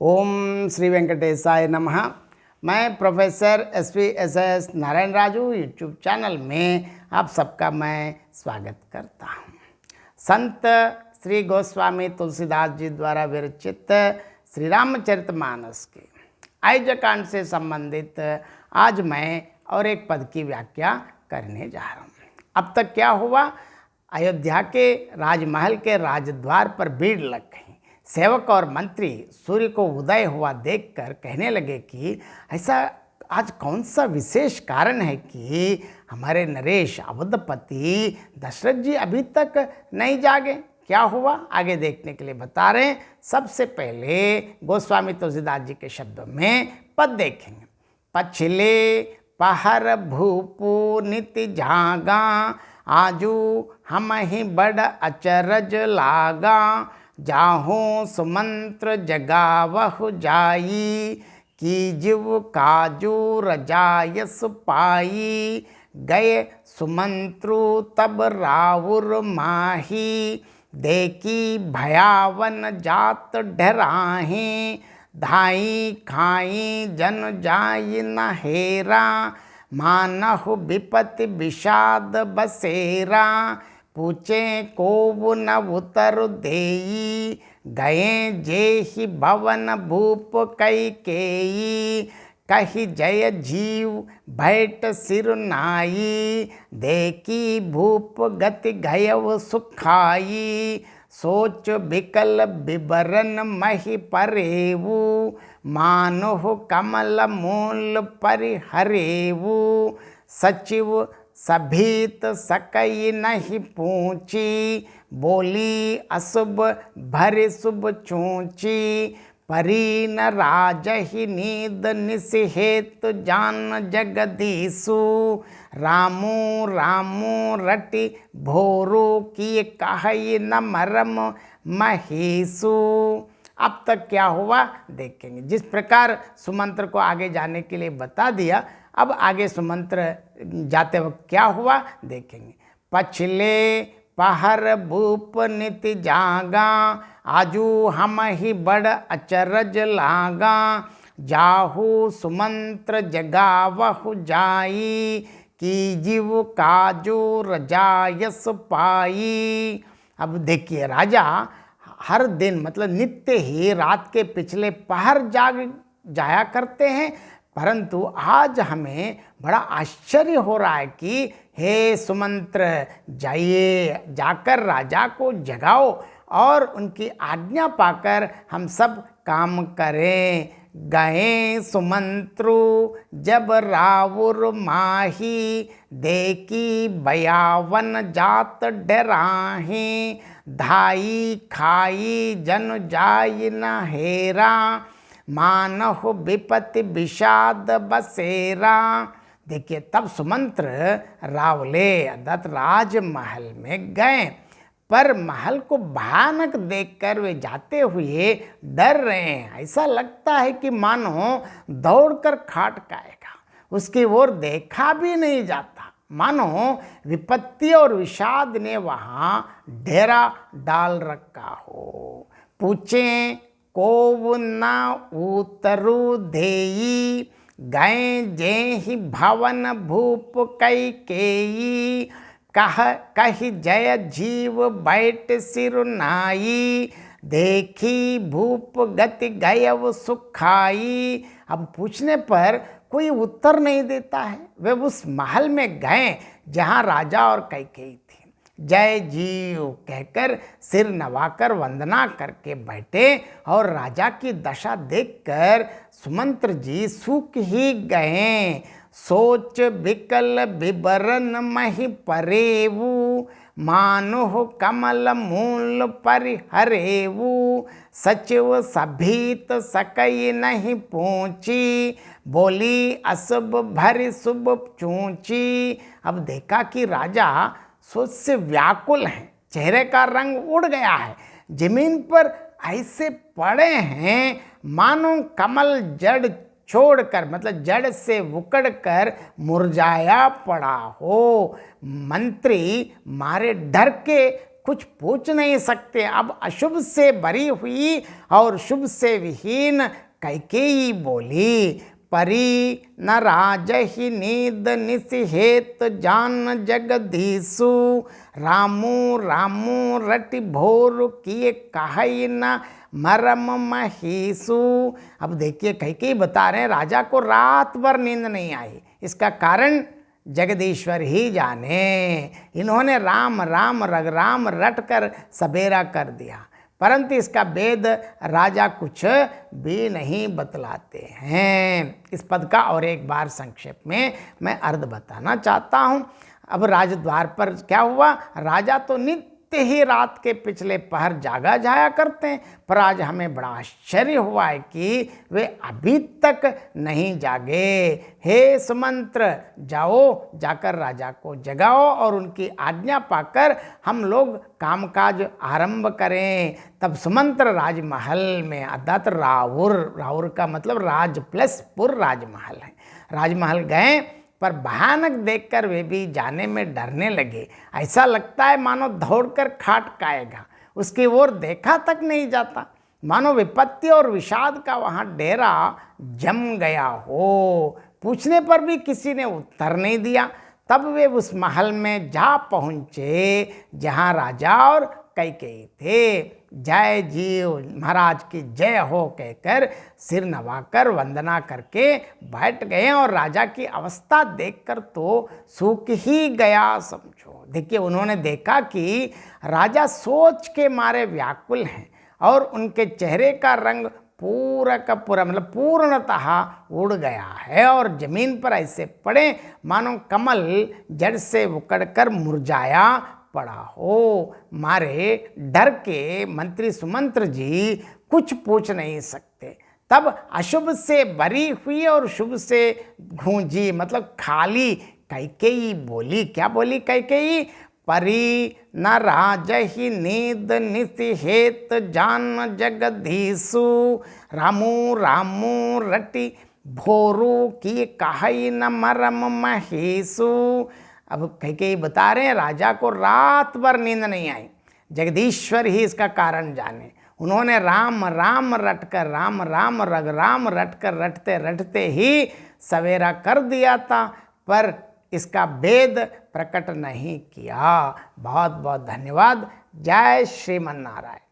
ओम श्री वेंकटेशाय नमः। मैं professor S Narayan Raju YouTube channel में आप सबका मैं स्वागत करता हूँ। संत श्री गोस्वामी तुलसीदास जी द्वारा विरचित श्री रामचरितमानस के आयोजकांड से संबंधित आज मैं और एक पद की व्याख्या करने जा रहा हूँ। अब तक क्या हुआ, अयोध्या के राजमहल के राजद्वार पर भीड़ लग गई। सेवक और मंत्री सूर्य को उदय हुआ देखकर कहने लगे कि ऐसा आज कौन सा विशेष कारण है कि हमारे नरेश अवधपति दशरथ जी अभी तक नहीं जागे। क्या हुआ आगे देखने के लिए बता रहे हैं। सबसे पहले गोस्वामी तुलसीदास जी के शब्दों में पद देखेंगे। पछले पहर भूपू नित झागा, आजू हम ही बड़ अचरज लागा। जाहूँ सुमंत्र जगावहु जाई, की जीव काजू रजायस पाई। गए सुमंत्रु तब रावुर माही, देखी भयावन जात डराही। धाई खाई जन जाई न हेरा, मानहु विपति विषाद बसेरा। पूछे को न उतर देई, गए जेहि भवन भूप कैकेयी। कही जय जीव बैठ सिर नाई, देखी भूप गति गयव सुखाई। सोच बिकल बिबरन महि परेवु, मानुह कमल मूल परिहरेवु। सचिव सभीत सकई नहीं पूछी, बोली अशुभ भरि शुभ चूची। परी न राजहि नींद निषेत जान जगदीशु, रामू रामू रटि भोरू किए कहि न मरम महेशु। अब तक क्या हुआ देखेंगे। जिस प्रकार सुमंत्र को आगे जाने के लिए बता दिया, अब आगे सुमंत्र जाते वक्त क्या हुआ देखेंगे। पछले पहर भूप नित जागा, आजू हम ही बड़ अचरज लागा। जाहू सुमंत्र जगावहु जाई, की जीव काजू रजायस पाई। अब देखिए, राजा हर दिन मतलब नित्य ही रात के पिछले पहर जाया करते हैं, परंतु आज हमें बड़ा आश्चर्य हो रहा है कि हे सुमंत्र, जाइए, जाकर राजा को जगाओ और उनकी आज्ञा पाकर हम सब काम करें। गए सुमंत्रु जब रावुर माही, देखी भयावन जात डराही। धाई खाई जन जाई न हेरा, मानहु विपति विषाद बसेरा। देखिए, तब सुमंत्र रावले अर्थात राजमहल में गए, पर महल को भयानक देखकर वे जाते हुए डर रहे हैं। ऐसा लगता है कि मानो दौड़कर खाट खाएगा, उसकी ओर देखा भी नहीं जाता, मानो विपत्ति और विषाद ने वहाँ डेरा डाल रखा हो। पूछे को न उतरु देई, गए जेहि भवन भूप कैकेयी। कही जय जीव बैठ सिर नाई, देखी भूप गति गयव सुखाई। अब पूछने पर कोई उत्तर नहीं देता है। वे उस महल में गए जहाँ राजा और कैकेयी थी। जय जीव कहकर सिर नवाकर वंदना करके बैठे और राजा की दशा देखकर सुमंत्र जी सूख ही गए। सोच बिकल बिबरन महि परेवु, मानुह कमल मूल परिहरेवु। सचिव सभीत सकई नहीं पूछी, बोली अशुभ भरि शुभ चूची। अब देखा कि राजा सोच से व्याकुल हैं, चेहरे का रंग उड़ गया है, जमीन पर ऐसे पड़े हैं मानो कमल जड़ छोड़कर मतलब जड़ से उकड़कर मुरझाया पड़ा हो। मंत्री मारे डर के कुछ पूछ नहीं सकते। अब अशुभ से बरी हुई और शुभ से विहीन कैकेयी बोली, परी न राजहि नीद निसिहेत जान जगदीशु, रामू रामू रटि भोर किए कहई न मरम महीसु। अब देखिए कैकेयी बता रहे हैं राजा को रात भर नींद नहीं आई, इसका कारण जगदीश्वर ही जाने। इन्होंने राम राम रघुराम रट कर सवेरा कर दिया, परंतु इसका भेद राजा कुछ भी नहीं बतलाते हैं। इस पद का और एक बार संक्षेप में मैं अर्थ बताना चाहता हूँ। अब राजद्वार पर क्या हुआ, राजा तो नित्य ही रात के पिछले पहर जागा जाया करते हैं, पर आज हमें बड़ा आश्चर्य हुआ है कि वे अभी तक नहीं जागे। हे सुमंत्र, जाओ, जाकर राजा को जगाओ और उनकी आज्ञा पाकर हम लोग कामकाज आरंभ करें। तब सुमंत्र राजमहल में, अर्थात राउर का मतलब राज प्लस पुर राजमहल है, राजमहल गए, पर भयानक देखकर वे भी जाने में डरने लगे। ऐसा लगता है मानो दौड़कर खाट खाएगा, उसकी ओर देखा तक नहीं जाता, मानो विपत्ति और विषाद का वहाँ डेरा जम गया हो। पूछने पर भी किसी ने उत्तर नहीं दिया। तब वे उस महल में जा पहुँचे जहाँ राजा और कैकेयी थे। जय जीव महाराज की जय हो कहकर सिर नवाकर वंदना करके बैठ गए और राजा की अवस्था देखकर तो सूख ही गया समझो। देखिए, उन्होंने देखा कि राजा सोच के मारे व्याकुल हैं और उनके चेहरे का रंग पूरा का पूरा मतलब पूर्णतः उड़ गया है और जमीन पर ऐसे पड़े मानो कमल जड़ से उकड़कर मुरझाया पड़ा हो। मारे डर के मंत्री सुमंत्र जी कुछ पूछ नहीं सकते। तब अशुभ से बरी हुई और शुभ से गूंजी, मतलब खाली कैकेयी बोली। क्या बोली कैकेयी, परी न राजहि नीद निसिहेत जान जगदीशु, रामू रामू रटि भोरू की कहई न मरम महीसु। अब कैकेयी बता रहे हैं राजा को रात भर नींद नहीं आई, जगदीश्वर ही इसका कारण जाने। उन्होंने राम राम रटकर, राम राम रघुराम रटकर रटते रटते ही सवेरा कर दिया था, पर इसका भेद प्रकट नहीं किया। बहुत बहुत धन्यवाद। जय श्रीमन नारायण।